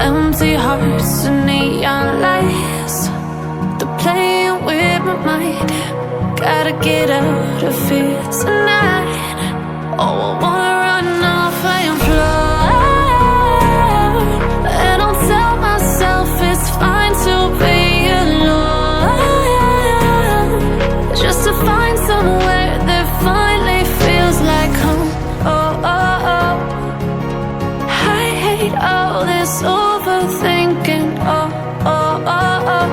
Empty hearts and neon lights, they're playing with my mind. Gotta get out of here tonight. Oh, I wanna run off and fly, and I'll tell myself it's fine to be alone, just to find somewhere that finally feels like home. Oh, oh, oh. I hate all this overthinking. Oh, oh, oh, oh.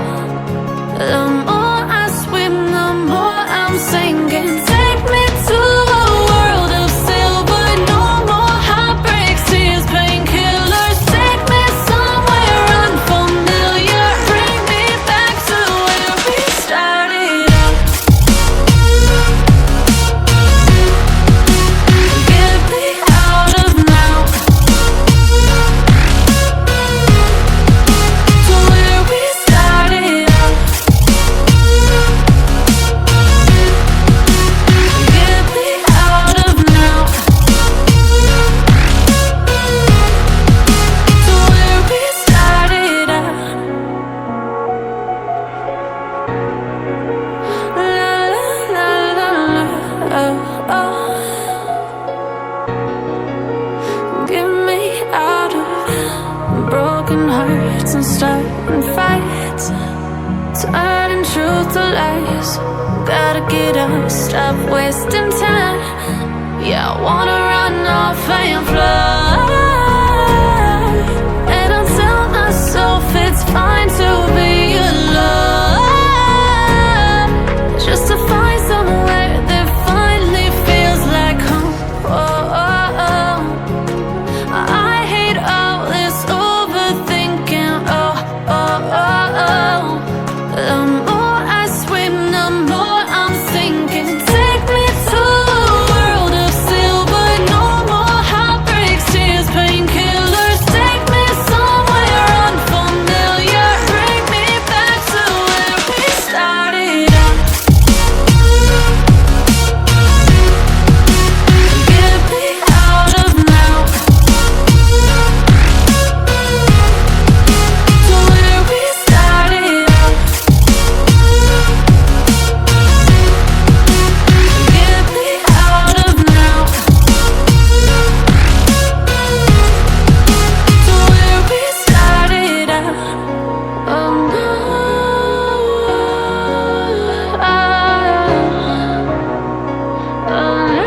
The more I swim, the more I'm sinking. Take me to a world of silver. No more heartbreaks, tears, painkillers. Take me somewhere unfamiliar. Bring me back to where we started out. Get me out of now, to where we started out. Get me out of now, to where we started out. La la la la la, oh, oh. Get me out of broken hearts and starting fights, turning truth to lies. Gotta get up, stop wasting time. Yeah, I wanna run off and fly, and I'll tell myself it's fine to be alone, just to find somewhere that finally feels like home. Oh, oh, oh. I hate all this overthinking. Oh, oh, oh, oh. The more I swim, the more I'm sinking. Take me to a world of silver. No more heartbreaks, tears, painkillers. Take me somewhere unfamiliar. Bring me back to where we started out. Get me out of now, to where we started out. Get me out of now, to where we started out. Oh no, oh no.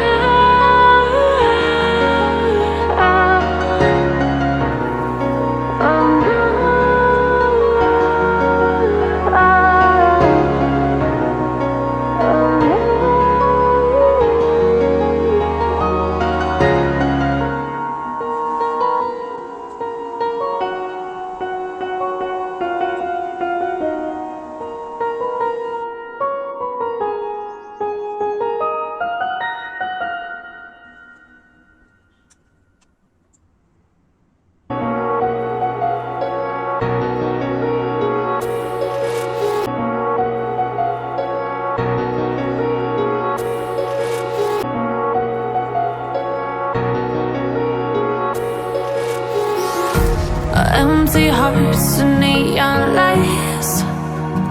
Empty hearts and neon lights,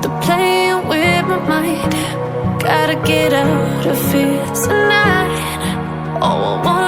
they're playing with my mind. Gotta get out of here tonight. Oh, I wanna